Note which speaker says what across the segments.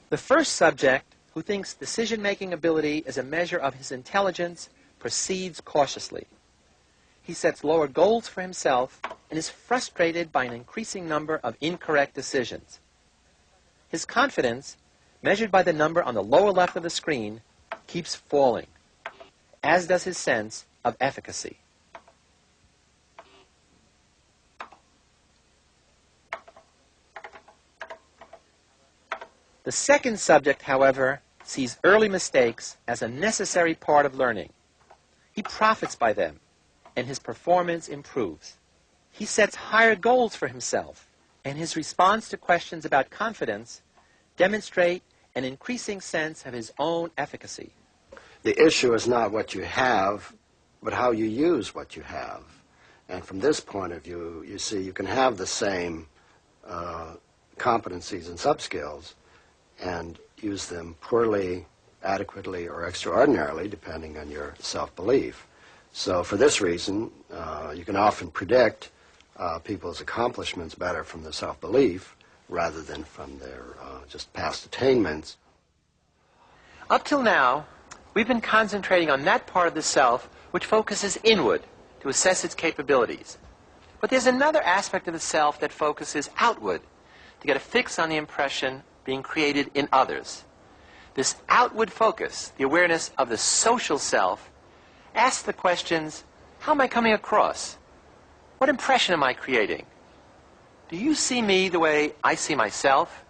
Speaker 1: The first subject, who thinks decision-making ability is a measure of his intelligence, proceeds cautiously. He sets lower goals for himself and is frustrated by an increasing number of incorrect decisions. His confidence, measured by the number on the lower left of the screen, keeps falling, as does his sense of efficacy. The second subject, however, sees early mistakes as a necessary part of learning. He profits by them, and his performance improves. He sets higher goals for himself, and his response to questions about confidence demonstrate an increasing sense of his own efficacy.
Speaker 2: The issue is not what you have, but how you use what you have. And from this point of view, you see, you can have the same competencies and sub-skills and use them poorly, adequately, or extraordinarily, depending on your self-belief. So for this reason, you can often predict people's accomplishments better from their self-belief rather than from their just past attainments.
Speaker 1: Up till now, we've been concentrating on that part of the self which focuses inward to assess its capabilities. But there's another aspect of the self that focuses outward to get a fix on the impression being created in others. This outward focus, the awareness of the social self, asks the questions, how am I coming across? What impression am I creating? Do you see me the way I see myself?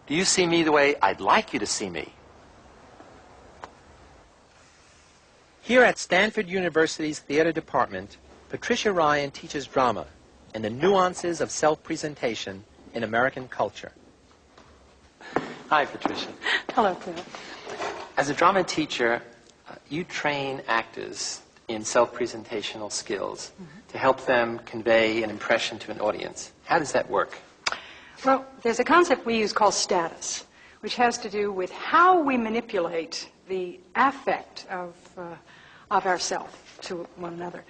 Speaker 1: Do you see me the way I'd like you to see me? Here at Stanford University's theater department, Patricia Ryan teaches drama and the nuances of self-presentation in American culture. Hi, Patricia.
Speaker 3: Hello, Phil.
Speaker 1: As a drama teacher, you train actors in self-presentational skills to help them convey an impression to an audience. How does that work?
Speaker 3: Well, there's a concept we use called status, which has to do with how we manipulate the affect of ourself to one another.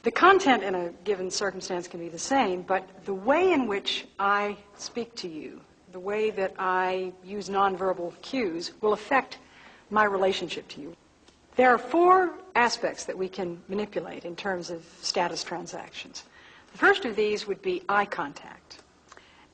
Speaker 3: The content in a given circumstance can be the same, but the way in which I speak to you, the way that I use nonverbal cues will affect my relationship to you. There are four aspects that we can manipulate in terms of status transactions. The first of these would be eye contact.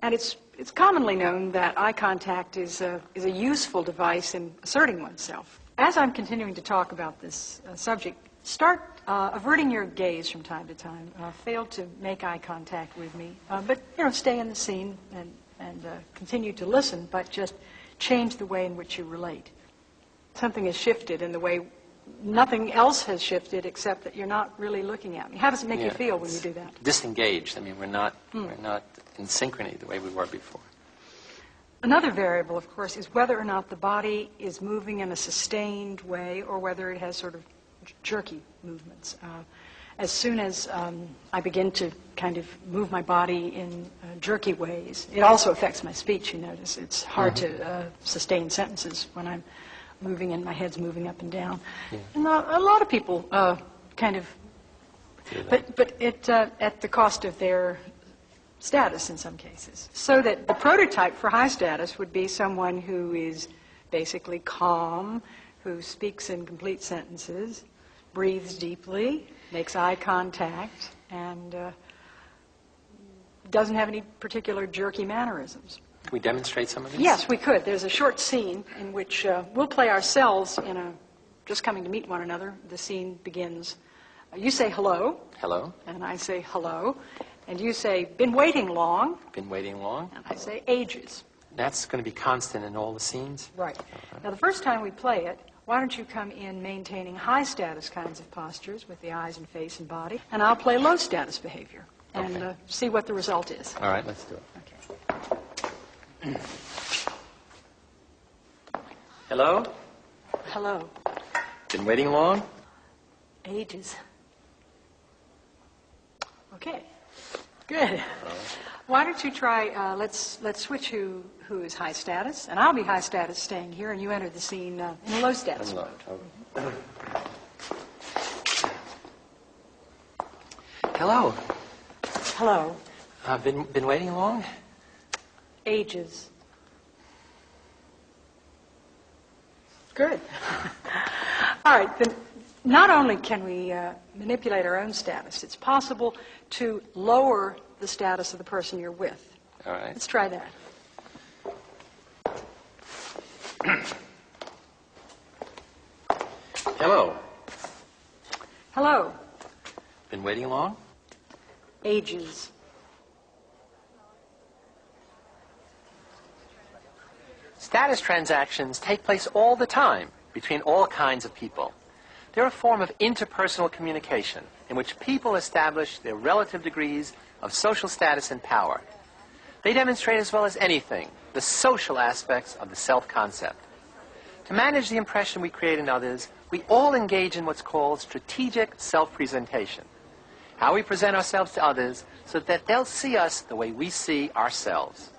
Speaker 3: And it's commonly known that eye contact is a useful device in asserting oneself. As I'm continuing to talk about this subject, start averting your gaze from time to time. Fail to make eye contact with me, but stay in the scene and continue to listen, but just change the way in which you relate. Something has shifted in the way nothing else has shifted except that you're not really looking at me. How does it make you feel when you do that?
Speaker 1: Disengaged. I mean, we're not in synchrony the way we were before.
Speaker 3: Another variable, of course, is whether or not the body is moving in a sustained way or whether it has sort of jerky movements. As soon as I begin to kind of move my body in jerky ways, it also affects my speech, you notice. It's hard to sustain sentences when I'm moving and my head's moving up and down. Yeah. And a lot of people kind of, but it at the cost of their status in some cases. So that the prototype for high status would be someone who is basically calm, who speaks in complete sentences, breathes deeply, makes eye contact, and doesn't have any particular jerky mannerisms.
Speaker 1: Can we demonstrate some of these?
Speaker 3: Yes, we could. There's a short scene in which we'll play ourselves in just coming to meet one another. The scene begins. You say hello.
Speaker 1: Hello.
Speaker 3: And I say hello. And you say, been waiting long.
Speaker 1: Been waiting long.
Speaker 3: And I say, ages.
Speaker 1: That's going to be constant in all the scenes?
Speaker 3: Right. Now, the first time we play it, why don't you come in maintaining high status kinds of postures with the eyes and face and body, and I'll play low status behavior and see what the result is.
Speaker 1: All right, let's do it.
Speaker 3: Okay.
Speaker 1: Hello?
Speaker 3: Hello.
Speaker 1: Been waiting long?
Speaker 3: Ages. Okay. Good. Why don't you try, let's switch who is high status, and I'll be high status staying here, and you enter the scene in a low status mode.
Speaker 1: Hello.
Speaker 3: Hello.
Speaker 1: Been waiting long?
Speaker 3: Ages. Good. All right, then not only can we manipulate our own status, it's possible to lower the status of the person you're with.
Speaker 1: All right.
Speaker 3: Let's try that.
Speaker 1: Hello.
Speaker 3: Hello.
Speaker 1: Been waiting long?
Speaker 3: Ages.
Speaker 1: Status transactions take place all the time between all kinds of people. They're a form of interpersonal communication in which people establish their relative degrees of social status and power. They demonstrate as well as anything the social aspects of the self-concept. To manage the impression we create in others, we all engage in what's called strategic self-presentation. How we present ourselves to others so that they'll see us the way we see ourselves.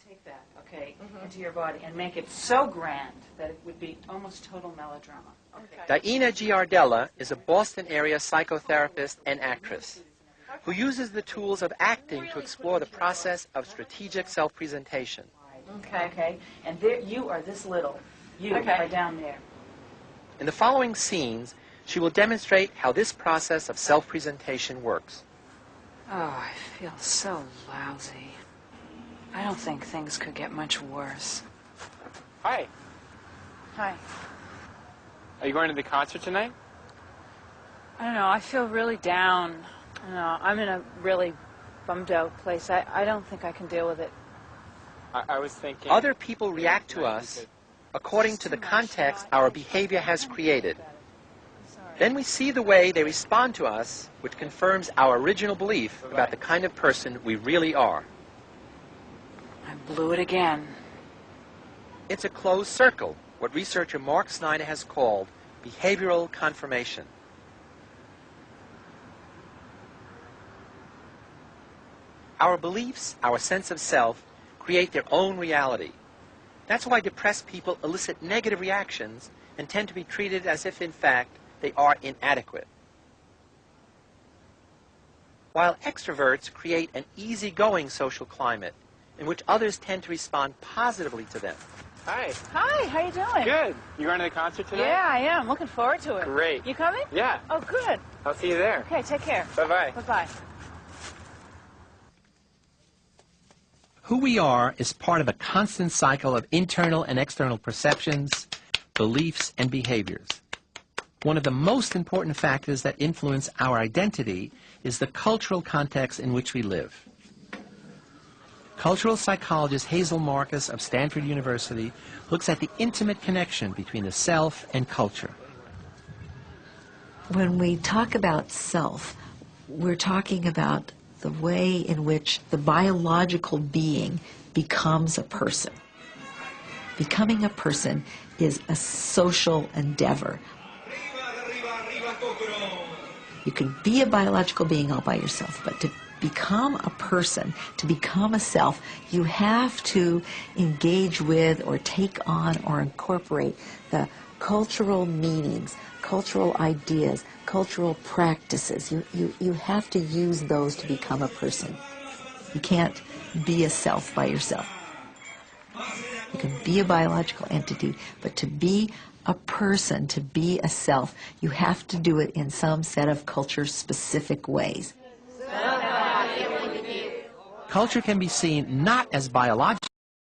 Speaker 4: Take that, okay, into your body and make it so grand that it would be almost total melodrama. Okay.
Speaker 1: Diana Giardella is a Boston area psychotherapist and actress who uses the tools of acting to explore the process of strategic self-presentation.
Speaker 4: Okay, okay, and there you are this little. You are down there.
Speaker 1: In the following scenes, she will demonstrate how this process of self-presentation works.
Speaker 4: Oh, I feel so lousy. I don't think things could get much worse.
Speaker 5: Hi.
Speaker 4: Hi.
Speaker 5: Are you going to the concert tonight?
Speaker 4: I don't know, I feel really down. I don't know, I'm in a really bummed out place. I don't think I can deal with it.
Speaker 5: I was thinking...
Speaker 1: Other people react to us according to the context our behavior has created. Then we see the way they respond to us, which confirms our original belief about the kind of person we really are.
Speaker 4: I blew it again.
Speaker 1: It's a closed circle, what researcher Mark Snyder has called behavioral confirmation. Our beliefs, our sense of self, create their own reality. That's why depressed people elicit negative reactions and tend to be treated as if, in fact, they are inadequate. While extroverts create an easygoing social climate in which others tend to respond positively to them.
Speaker 5: Hi.
Speaker 4: Hi, how you doing?
Speaker 5: Good. You going to the concert tonight?
Speaker 4: Yeah, I am. Looking forward to it.
Speaker 5: Great.
Speaker 4: You coming?
Speaker 5: Yeah.
Speaker 4: Oh, good.
Speaker 5: I'll see you there.
Speaker 4: Okay, take care.
Speaker 5: Bye-bye.
Speaker 4: Bye-bye.
Speaker 1: Who we are is part of a constant cycle of internal and external perceptions, beliefs, and behaviors. One of the most important factors that influence our identity is the cultural context in which we live. Cultural psychologist Hazel Marcus of Stanford University looks at the intimate connection between the self and culture.
Speaker 6: When we talk about self, we're talking about the way in which the biological being becomes a person. Becoming a person is a social endeavor. You can be a biological being all by yourself, but to become a person, to become a self, you have to engage with or take on or incorporate the cultural meanings, cultural ideas, cultural practices. You have to use those to become a person. You can't be a self by yourself. You can be a biological entity, but to be a person, to be a self, you have to do it in some set of culture-specific ways.
Speaker 1: Culture can be seen not as biological,